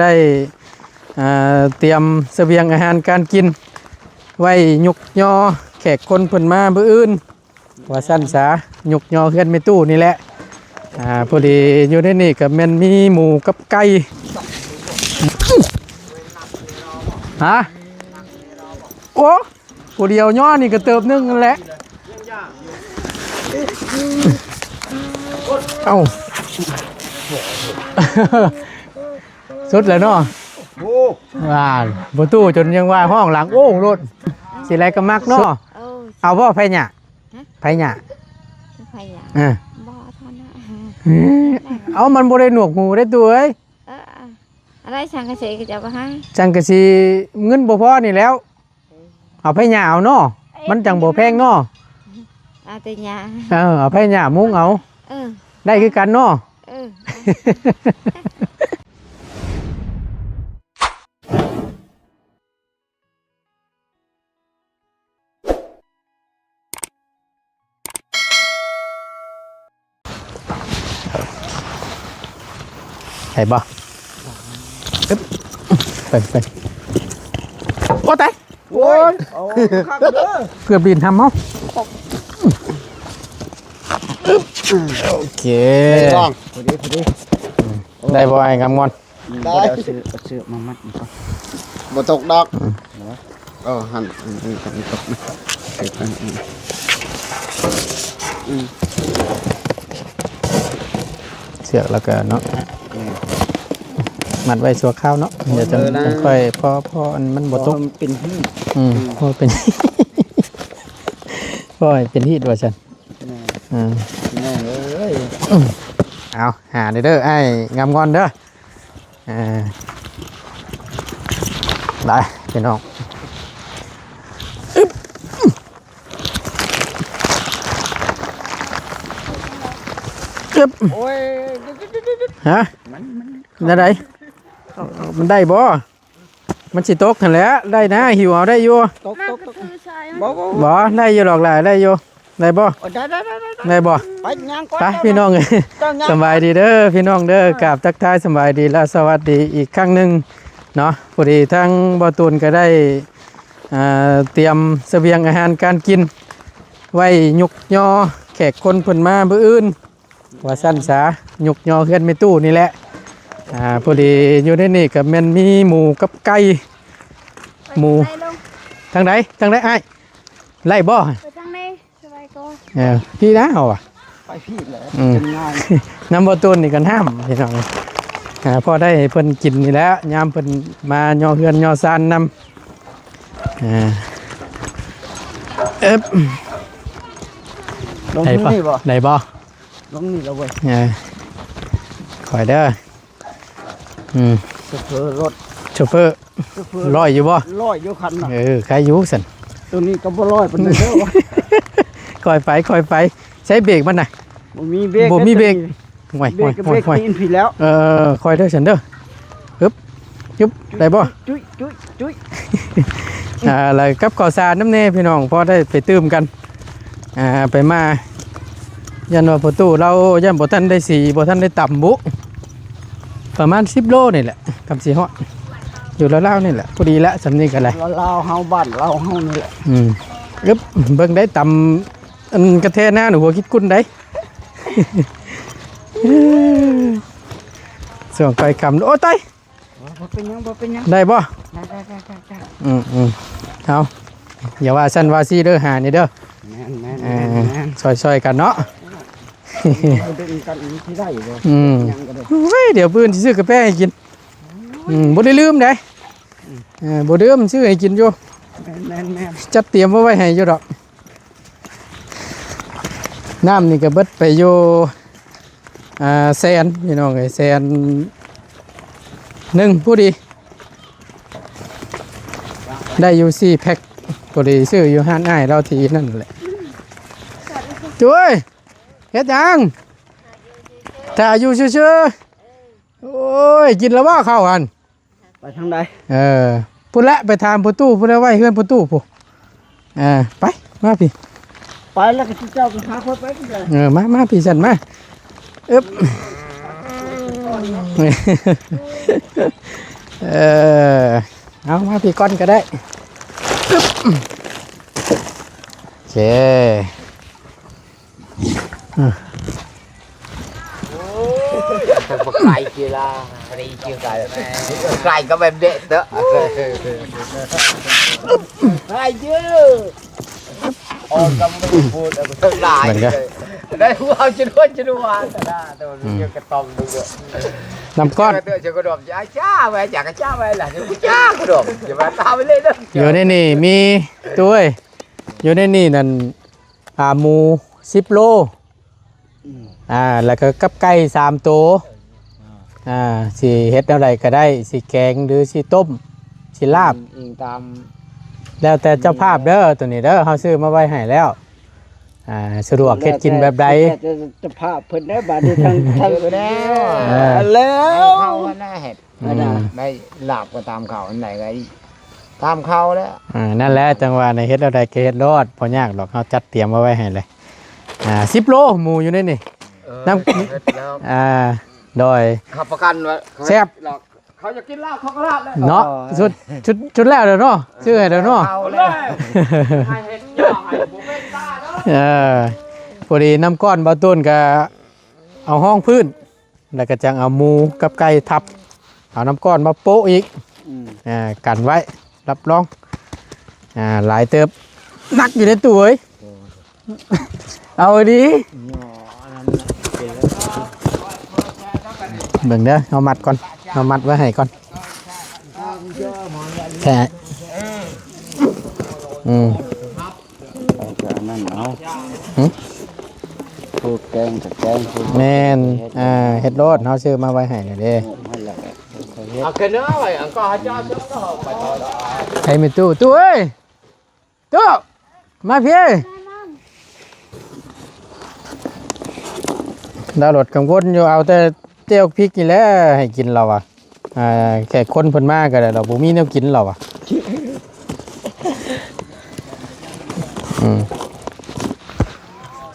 ได้เตรียมเสบียงอาหารการกินไว้ยุกยอแขกคนเพิ่นมามื้ออื่นว่าสั้นสายุกยอเฮือนไม่ตู้นี่แหละพอดีอยู่ในนี่ก็แม่นมีหมูกับไก่ฮะโอ้ผู้เดียวย่อนี่ก็เติบนึงนั่นแหละเอ้าสุดแล้วเนาะว่าประตูจนยังว่าห้องหลังโอ้รถสิไรก็มักเนาะเอาบ่ไผหยะไผหยะบ่ทอนเอามันบ่ได้หนวกหูได้ตัวเอ้ยอะไรสังกะสีก็จะบ่ให้สังกะสีเงินบ่พอนี่แล้วเอาไผหยะเอาเนาะมันจังบ่แพงเนาะเอาแต่หยาเอาไผหยะมุ้งเอาได้คือกันเนาะใช่บ่ไปโอ้ตายโอ้ยเกือบดินทำเนาะโอเคพอดีได้บ่ไอ้กำงอนได้เอาเสือมามัดบ่ตกดอกหั่นตกเสือกแล้วก็เนาะมัดไว้ชั่วข้าวเนาะเดี๋ยวจะค่อยพอมันบ่ตกเป็นที่พอเป็นพอเป็นที่ด้วยฉันเอาหาเด้อไอ้งามงอนเด้อได้พี่น้องโอ้ยฮะได้ไดมันได้บ่มันสิตกกันแหล้วได้นะหิวเอาได้อยู่ตกบ่ได้อยู่หรอกหลายได้อยู่ได้บ่ได้บ่ไปพี่น้องสบายดีเด้อพี่น้องเด้อกราบทักทายสบายดีและสวัสดีอีกครั้งหนึ่งเนาะพอดีทั้งบ่ตูนก็ได้เตรียมเสบียงอาหารการกินไว้ยุกยอแขกคนเพิ่นมามื้ออื่นว่าสั้นสายุกยอเฮือนไม่ตู้นี่แหละพอดีอยู่ในนี่ก็แม่นมีหมูกับไก่หมูทางไหนอ้ายไล่บ่ทางนี้สบายก่อนพี่นะเอาอ่ะไปพี่แหละน้ำบ่ตูนนี่ก็น้ำพี่น้องพอได้เพิ่นกินนี่แล้วยามเพิ่นมายอเฮือนยอซานนำลงนี่บ่ได้บ่ลงนี่แล้วเว้ยคอยเด้อโชเฟอร์รถโชเฟอร์ร้อยอยู่บ่ร้อยอยู่คันน่ะใครอยู่สั่นตัวนี้ก็บ่ร้อยปานใดเด้อคอยไปใช้เบรกมันน่ะบ่มีเบรกห่วยตีนผิดแล้วคอยเด้อฉันเด้อฮึบได้บ่จุ้ยอะไรกับข้าวสารน้ำเน่พี่น้องพอได้ไปตื้มกันไปมายันว่าประตูเรายันบ่ทันได้สีบ่ทันได้ต่ำบุประมาณ10 โลนี่แหละคำสีเหาะอยู่แล้วนี่แหละพอดีแล้วสำนึกอะไรเราเฮาบ้านเราเฮานี่แหละเบิ่งได้ต่ำอันกระเทหน้าหนูหัวคิดกุ้นได้ส่วนไก่คำโอ้ตายบ่เป็นยังได้บ่ได้เอาอย่าว่าสั้นว่าซี่เด้อหานี่เด้อซอยกันเนาะเดี๋ยวปืนซื้อกาแฟให้กินบ่ได้ลืมได้บ่ลืมซื้อให้กินอยู่จัดเตรียมไว้ให้อยู่ดอกน้ำนี่ก็เบิดไปอยู่แสนพี่น้องเอ้ยแสน1ผู้ดีได้อยู่4 แพ็คพอดีซื้ออยู่ห้านอ้ายเราทีนั่นแหละจุ้ยเฮ็ดยังถ้าอยู่ชื่อโอ้ยกินแล้วว่าเข้ากันไปทางใดพุ่นละไปถามประตูพุ่นละไว้เฮือนประตูพุ่ไปมาพี่ไปแล้วก็เจ้าก็พาคนไปเลยมาพี่ฉันมา เอามาพี่ก้อนก็ได้อึ๊บโอเค ไก่กีฬาไก่ก็แบบเด็ดเด้อไก่เยอะอ๋อก็ไม่พูดได้ได้หัวเอาจะด้วยแต่ได้แต่มันยังกระต้อมดูด้วย น้ำก้อน เจะกระดมจะจ้าไปจากกระจ้าไปหล่ะจะจ้ากระดมอย่ามาตามไปเลยเด้อ อยู่ในนี่มีตัวอยู่ในนี่นั่นหมู10 โลแล้วก็กับไก่3 ตัวสิเฮ็ดอะไรก็ได้สิแกงหรือสิต้มสิลาบ อิงตาม แล้วแต่เจ้าภาพเด้อตัวนี้เด้อเฮาซื้อมาไว้ให้แล้วสะดวกเฮ็ดกินแบบใด จะภาพเพิ่นได้บาดนี้ทางแล้ว แล้ว เข้าหน้าเห็ดไม่หลับก็ตามเขาอันไหนก็ตามเขาแล้ว นั่นแหละจังหวะในเฮ็ดอะไรก็เฮ็ดรอดบ่ยากหรอกเฮาจัดเตรียมมาไว้ให้เลย10 โลหมูอยู่ในนี่น้ำโดย ขับประกันไว้ แซ่บ เขาจะกินลาบเขาก็ลาบแล้ว เนาะชุดแล้วเด้อเนาะชื่อให้เด้อเนาะ เอาแล้วให้เห็ดย่างให้ผมเป็นตาเนาะ พอดีน้ำก้อนบ่ต้นก็เอาห้องพื้นแล้วก็จังเอาหมูกับไก่ทับเอาน้ำก้อนมาโปะอีกกันไว้รับรองหลายเติบนักอยู่ในตัวเอ้ยเอาดีเบิ่งเด้อเอามัดก่อนเอามัดไว้ให้ก่อนแค่นั่นเอาพูดแกงกับแกงพูด แม่นเฮ็ดโรดเฮาซื้อมาไว้ให้เด้ เอาแค่นี้ไว้อันก็ให้เจ้าเจ้าก็ไปต่อแล้ว ให้มีตู้เอ้ยตู้มาพี่ดาวรถกังวลอยู่เอาแต่เจียวพริกนี่แหละให้กินเราแค่คนเพิ่นมาก็ได้เราบ่มีแนวกินเรา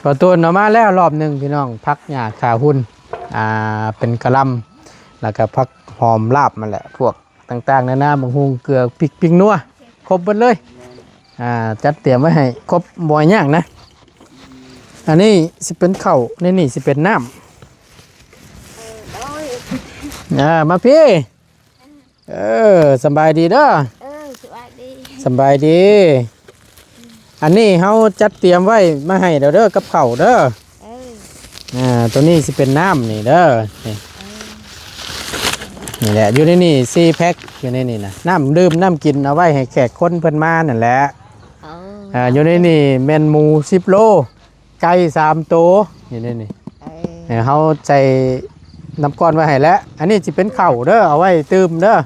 พอตัวเอามาแล้วรอบหนึ่งพี่น้องพักหญ้าขาหุ่นเป็นกะหล่ำแล้วก็พักหอมลาบมันแหละพวกต่างๆนานาบางฮุงเกลือพริกปิ้งนัวครบหมดเลยจัดเตรียมไว้ให้ครบบ่อยอย่างนะอันนี้สิเป็นข้าวนี่สิเป็นน้ำมาพี่สบายดีเด้อสวัสดี สบายดีอันนี้เฮาจัดเตรียมไว้มาให้เด้อกับข้าวเด้อตัวนี้สิเป็นน้ำนี่เด้อนี่แหละอยู่ในนี่4 แพ็คอยู่ในนี่นะน้ำดื่มน้ำกินเอาไว้ให้แขกคนเพิ่นมานั่นแหละอยู่ในนี่แม่นหมู10 โลไก่3 ตัวอยู่ในนี่เฮาใส่น้ำก้อนไว้ให้แล้วอันนี้สิเป็นข้าวเด้อเอาไว้ตื่มเด้อ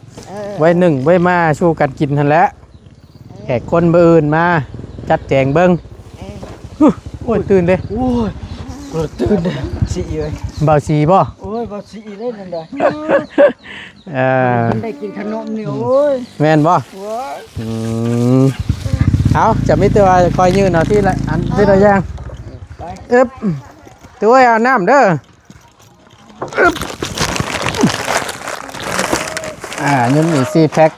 ไว้นึ่งไว้มาชูกันกินหั่นแหละแขกคนมื้ออื่นมาจัดแจงเบิ่งโอ้ยตื่นเด้โอ้ยตื่นเด้สิเอ้ย บ่าวสีบ่ โอ้ยบ่สิได้นั่นได้ได้กินขนมนี่โอ้ย แม่นบ่เอาจะมีตัวคอยยืนเอาที่ละอันที่ละอย่างอึ๊บตัวเอาน้ำเด้ออึ๊บนี่มี4 แพ็ค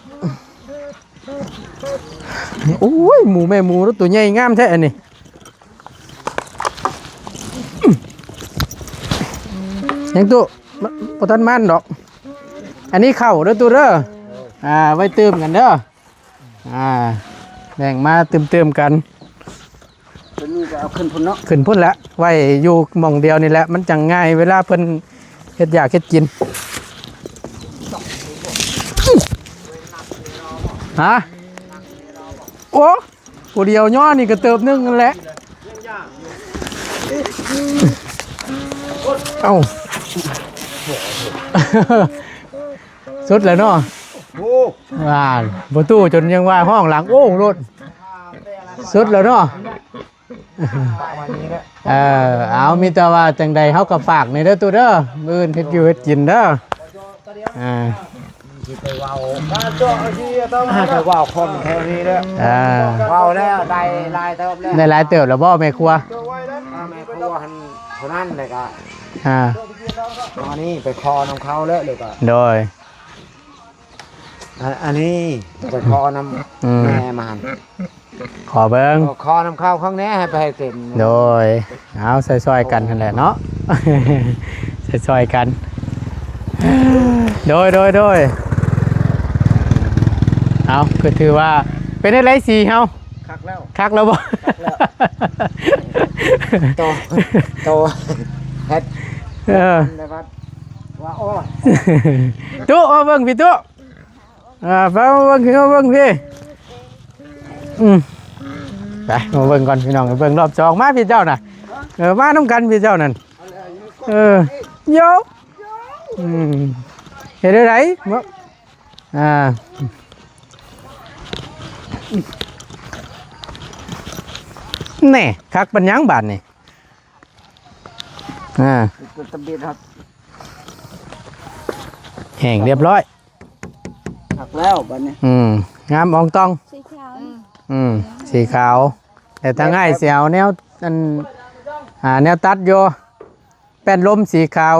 โอ้ยหมูแม่หมูตัวใหญ่งามแท้อันนี้ยังตัวปทันมันดอกอันนี้เข่าเด้อตัวเด้อไว้เติมกันเด้อแบ่งมาเติมกัน ตัวนี้ก็เอาขึ้นพุ่นเนาะ ขึ้นพุ่นละไว้อยู่หม่องเดียวนี่แหละมันจังง่ายเวลาเพิ่นเฮ็ดอยากเฮ็ดกินฮะโอ้ผู้เดียวย่อนี่ก็เติบนึงนั่นแหละเอ้าสุดแล้วเนาะประตูจนยังว่าห้องหลังโอ้รถสุดแล้วเนาะเอามีแต่ว่าจังใดเฮาก็ฝากในเด้อตัวเด้อมื้ออื่นเฮ็ดอยู่เฮ็ดกินเด้อไปว่าวไปว่าวคนแถวนี้แล้วว่าวแล้วได้ลายเติบแล้ว ได้หลายเติบแล้วบ่แม่ครัวแม่ครัวหันคนนั้นเลยก็ตอนนี้ไปคอน้ำเขาแล้วเลยก็โดย อันนี้ไปคอน้ำแม่มาหัน ขอเบิ่ง คอน้ำข้าวข้างนี้ให้ไปให้เต็ม โดยเอาซอยๆกันนั่นแหละเนาะ ซอยๆกันโดยเอาก็ถือว่าเป็นอะไรสีเฮา คักแล้ว คักแล้วบ่ โตเฮ็ด เออ นะครับว่าอ้อ ตุ๊เอาเบิ่งพี่ตุ๊ฟังเบิ่งพี่เบิ่งพี่ไปมาเบิ่งก่อนพี่น้องเบิ่งรอบสองมาพี่เจ้าน่ะมาน้ำกันพี่เจ้านั่นโยเห็นได้ไหนแน่คักปัญญังบาทนี่ตะเบียดครับ แห้งเรียบร้อย คักแล้วบัดนี้ งามอองตอง สีขาว สีขาวแต่ถ้าง่ายเสียวแนวแนวตัดโยแป้นลมสีขาว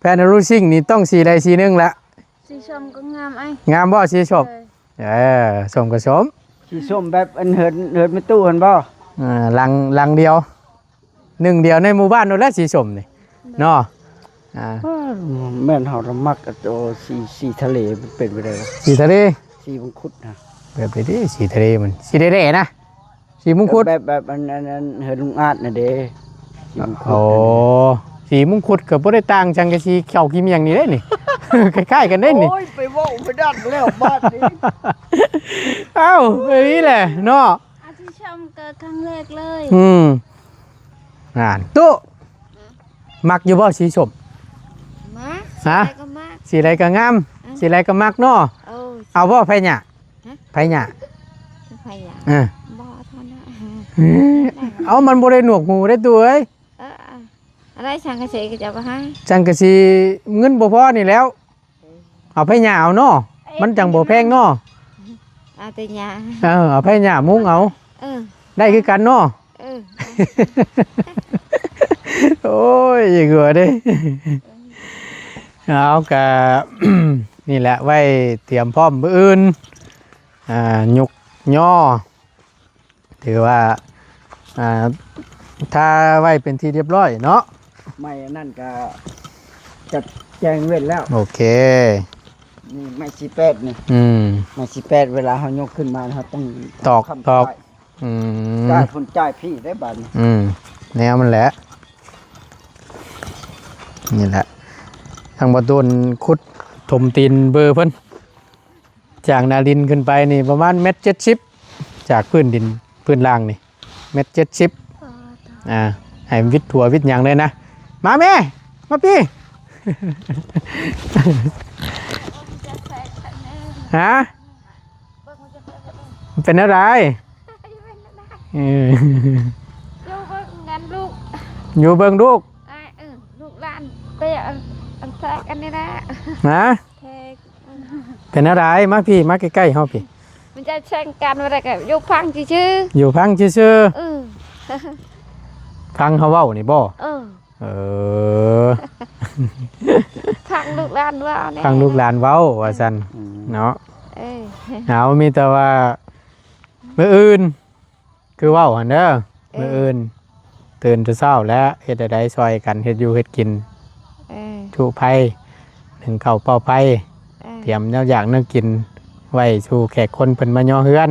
แป้นรูซิ่งนี่ต้องสีใดสีหนึ่งละ สีชมก็งามไอ้ งามบ่สีชมสมกับสม สีส้มแบบอันเหินไม่ตู้เห็นบ่ ลังเดียวหนึ่งเดียวในหมู่บ้านนั่นแหละสีชมนี่เนาะ แม่นเฮาระมักโตสีทะเลเป็นไปได้บ่ สีทะเล สีมังคุดนะ แบบนี้สีทะเลมันสีเร่ๆนะสีมุงคุด แบบอันเหินลุงอาดน่ะเด้สีมังคุด โอ้สีมุงคุดกับบ่ได้ต่างจังกับสีเขียวกิมอย่างนี้ได้นี่ คล้ายๆกันได้นี่ โอ้ยไปเว้าไปดันแล้วบ้านนี้ เอ้าแบบนี้แหละเนาะ สีชมเกิดครั้งแรกเลย ตุ๊มักอยู่บ่สีชม มา ฮะ ใส่ก็มาก สีอะไรก็งามสีอะไรก็มักเนาะ โอ้ เอาบ่ไผหยะไผหยะ ไฟอย่าง บ่เท่านั้น เอามันบ่ได้หนวกหูได้ตัวเอ้ย อะไรช่างกระเสกจะมาให้ จังกะสิเงินบ่พอนี่แล้วเอาไผหยะเอาเนาะมันจังบ่แพงเนาะ เอาแต่ยา เอาไผหยะมุงเอา ได้คือกันเนาะ โอ้ยอย่าเกลือดิเอากะ นี่แหละไว้เตรียมพร้อมมื้ออื่นยุกย่อถือว่าถ้าไว้เป็นที่เรียบร้อยเนาะ ไม่อันนั่นก็จัดแจงเว้นแล้ว โอเค นี่ไม่สิแปดนี่ ไม่สิแปดเวลาเฮายกขึ้นมานะครับต้อง ตอก คำ จ่ายคนจ่ายพี่ได้บัดนี้ แนวมันแหละนี่แหละทางประตูนขุดถมตีนเบอร์เพิ่นจากนาดินขึ้นไปนี่ประมาณ1.70 จากพื้นดินพื้นล่างนี่1.70 ให้มันวิดถั่ววิดหยังเลยนะมาแม่มาพี่ ฮะมันเป็นอะไร ลูก อยู่เบิ่งลูก ลูกหลานไปอันแทกอันนี้นะ นะ แทก เป็นอะไรมาพี่มาใกล้ๆเฮาพี่ มันจะแช่งกันอะไรกันยกพังชื่อ อยู่พังซื่อๆพังเฮาเว้านี่บ่เออ พังลูกหลานว่าเนี่ย พังลูกหลานเว้าว่าซั่นเนาะ เอามีแต่ว่ามื้ออื่นคือเว้าหั่นเด้อมื้ออื่นตื่นแต่เช้าแล้วเฮ็ดใดๆซอยกันเฮ็ดอยู่เฮ็ดกินชูไผหนึ่งข้าวเป่าไผเตรียมแนวอยากแนวกินไว้สู่แขกคนเพิ่นมาย่อเฮือน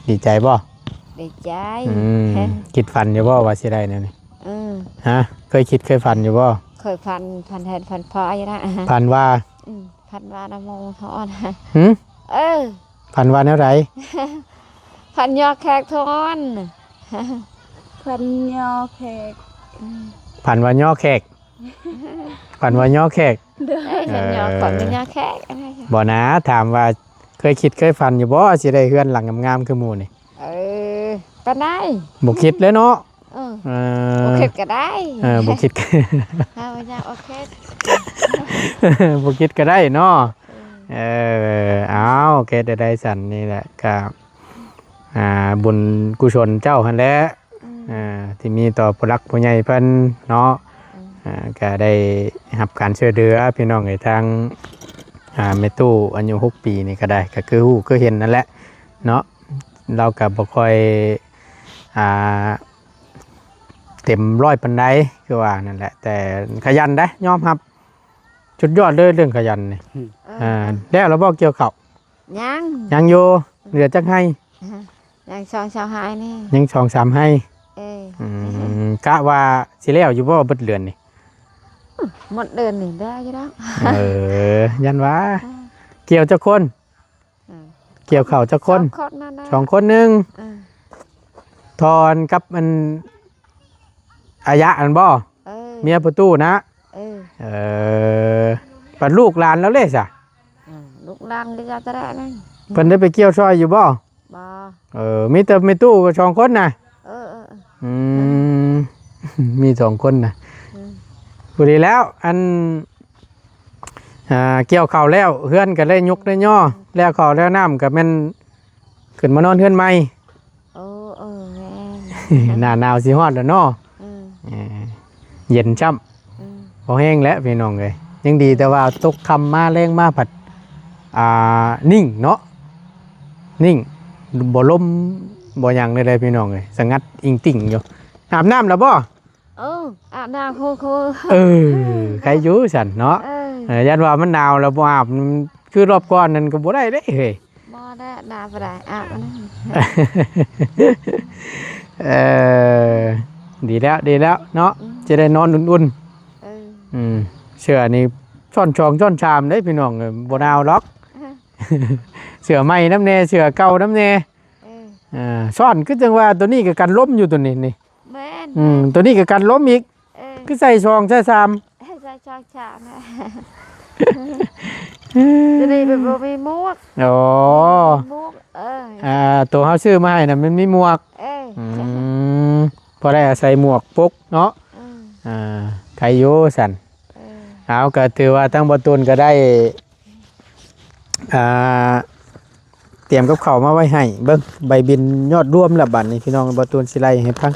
ดีใจบ่ ดีใจ คิดฝันอยู่บ่ว่าสิได้แนวนี้ฮะเคยคิดเคยฝันอยู่บ่ เคยพันแทนพันพออยู่นะ ฝันว่า พันวานโมทอน ฝันว่าแนวใด พันยอแขกทอนพันยอแขก ฝันว่าย่อแขกฝันว่าย่อแขก พันยอฝันยอแขกอะไร บ่นะถามว่าเคยคิดเคยฝันอยู่บ่สิได้เฮือนหลังงามๆคือหมู่นี่ ก็ได้ บ่คิดเลยเนาะ โอเคก็ได้ บ่คิด เอาอย่างโอเค บ่คิดก็ได้เนาะเอาโอเคได้สั่นนี่แหละก็บุญกุศลเจ้าหั่นแหละที่มีต่อผู้รักผู้ใหญ่เพิ่นเนาะก็ได้รับการช่วยเหลือพี่น้องในทาง แม่ตู้อายุ6ปีนี่ก็ได้ก็คือฮู้คือเห็นนั่นแหละเนาะเราก็บ่ค่อยอ่าเต็มร้อยปานใดคือว่านั่นแหละแต่ขยันได้ยอมรับสุดยอดเลยเรื่องขยันนี่แล้วเราบ่เกี่ยวข้าว ยัง ยังอยู่เหลือจักให้ ยังชองชาวหายนี่ ยัง2-3ให้ เอ้ย กะว่าสิแล้วอยู่บ่เบิดเดือนนี่ หมดเดือนนี่ได้อยู่แล้ว ยันว่าเกี่ยวจักคนเกี่ยวข้าวจักคน คนนั่นนะ 2คนหนึงทอนกับมันอายะอันบ่เมียประตูนะปัดลูกหลานแล้วเลยซะ ลูกหลานเลยจะได้นั่น เพิ่นได้ไปเกี่ยวซอยอยู่บ่ บ่ มีแต่แม่ตู้ก็2คนน่ะ ม มี2คนน่ะพอดีแล้วอันเกี่ยวข้าวแล้วเฮือนก็เลยยกได้ย่อแล้วข้าวแล้วน้ำก็แม่นขึ้นมานอนเฮือนใหม่ หน้าหนาวสิฮอดแล้วเนาะเย็นช่ำพอแห้งแล้วพี่น้องเอ้ยยังดีแต่ว่าตกค่ำมาแรงมาผัดนิ่งเนาะนิ่งบ่ลมบ่หยังเลยพี่น้องเอ้ยสงัดอิงติ่งอยู่อาบน้ำแล้วบ่ อาบน้ำคู ใครอยู่สั่นเนาะยันว่ามันหนาวแล้วบ่อาบคือรอบก่อนนั่นก็บ่ได้เด้เฮ้ย บ่ได้น้ำบ่ได้อาบนั่น ดีแล้วเนาะจะได้นอนอุ่นๆเสื้อนี่ช่อนชองช่อนชามได้พี่น้องบ่หนาวหรอกเสื้อใหม่น้ำแน่เสื้อเก่าน้ำแน่ซ่อนคือจังว่าตัวนี้ก็กันล้มอยู่ตัวนี้นี่ แม่น ตัวนี้ก็กันล้มอีกคือใส่ซองใส่ซาม ใส่ชองชานะจะได้แบบบ่มีหมวก อ๋อ หมวกตัวเฮาซื้อมาให้น่ะมันมีหมวกพอได้ใส่หมวกปุ๊กเนาะใครอยู่สั่นเอาก็ถือว่าทั้งบ่ตูนก็ได้เตรียมกับข้าวมาไว้ให้เบิ่งใบบินยอดรวมละบัดนี้พี่น้องบ่ตูนสิไล่ให้ฟัง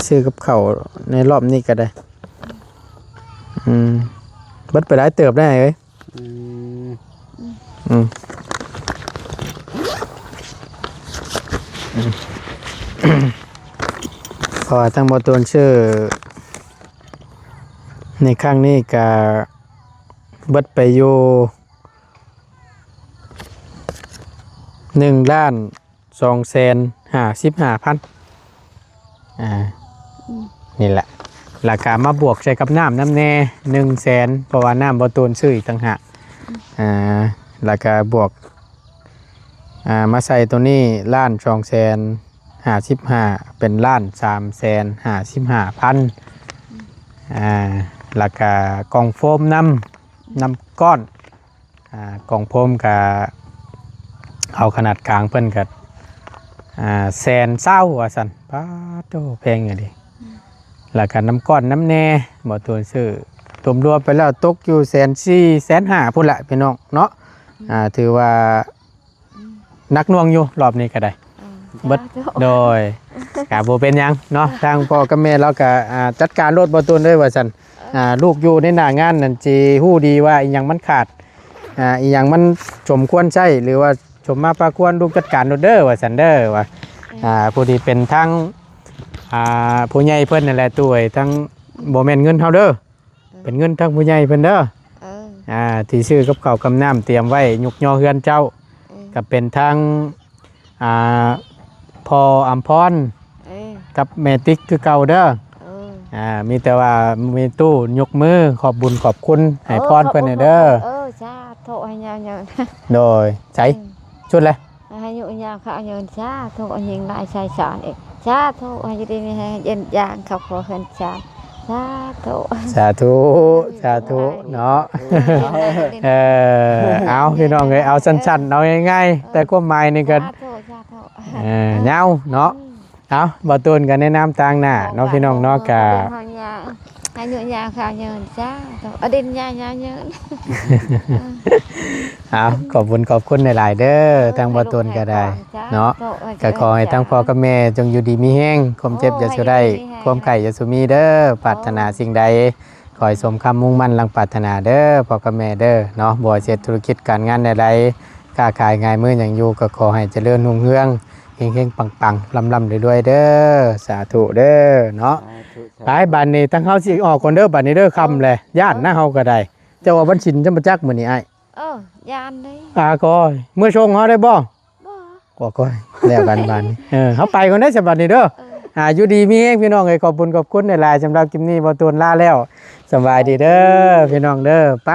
ซื้อกับข้าวในรอบนี้ก็ได้เบิดไปหลายเติบได้เอ้ยพอทั้งบ่ตูนชื่อในครั้งนี้ก็เบิดไปอยู่1,255,000นี่แหละราคามาบวกใช้กับน้ำแน่100,000เพราะว่าน้ำบ่ตูนซื้ออีกต่างหากราคาบวกมาใส่ตัวนี้1,255,000เป็น1,355,000ราคากล่องโฟมน้ำก้อนกล่องโฟมกับเอาขนาดกลางเพิ่นกับ120,000ว่าซั่นป้าโตแพงอยู่ดิราคาน้ำก้อนน้ำแน่บ่ตัวซื้อรวมๆไปแล้วตกอยู่140,000-150,000พุ่นละพี่น้องเนาะถือว่านักหน่วงอยู่รอบนี้ก็ได้เบิดโดยก็บ่เป็นหยังเนาะทางพ่อกับแม่เราก็จัดการรถบ่ตูนเลยว่าซั่นลูกอยู่ในหน้างานนั่นสิฮู้ดีว่าอีหยังมันขาดอีหยังมันสมควรใช้หรือว่าสมมาปาควรลูกจัดการรถเด้อว่าซั่นเด้อว่าผู้ที่เป็นทั้งผู้ใหญ่เพิ่นนั่นแหละตู้ไอ้ทั้งบ่แม่นเงินเฮาเด้อเป็นเงินทั้งผู้ใหญ่เพิ่นเด้อที่ซื้อกับข้าวกับน้ำเตรียมไว้ยุกย่อเฮือนเจ้าก็เป็นทั้งพ่ออัมพรกับแม่ติ๊กคือเก่าเด้อมีแต่ว่ามีตู้ยกมือขอบบุญขอบคุณให้พรเพิ่นเด้อจ้าโทษให้ยาวโดยใช้ชุดเลยให้ยุ่งยากเขาเงินจ้าโทษยิงได้ใช้สอนอีกจ้าโทษให้ดีมีให้เย็นยางเขาขอเงินจ้าสาธุเนาะเอาพี่น้องเลยเอาสั้นๆเอาง่ายๆแต่ความหมายนี่ก็เงาเนาะเอาบ่ตูนกันแนะนำต่างหน้าเนาะพี่น้องเนาะกะให้ยุ่งยากเขาเงินจ้าเอาดินยาเงินเอาขอบคุณหลายๆเด้อทางบ่ตูนก็ได้เนาะก็ขอให้ทั้งพ่อกับแม่จงอยู่ดีมีแห้งความเจ็บอย่าสุได้ความไข่อย่าสุมีเด้อปรารถนาสิ่งใดขอ อให้สมคำมุ่งมั่นลังปรารถนาเด้อพ่อกับแม่เด้อเนาะบ่ว่าเฮ็ดธุรกิจการงานใดๆค้าขายง่ายมือหยังอยู่ก็ขอให้เจริญรุ่งเรืองเฮงๆปังๆลำๆรวยๆเด้อสาธุเด้อเนาะไปบัดนี้ทั้งเฮาสิออกก่อนเด้อบัดนี้เด้อค่ำแลย่านนะเฮาก็ได้เจ้าว่าวันศิลจะมาจักมื้อนี้อ้าย ยานได้ ก็เมื่อชงเฮาได้บ่ บ่ ก็แล้วกันบัดนี้เฮาไปก่อนเด้อสบัดนี้เด้ออยู่ดีมีเองพี่น้องเอ้ยขอบคุณในหลายๆสำหรับคลิปนี้บ่ตูนลาแล้วสบายดีเด้อพี่น้องเด้อไป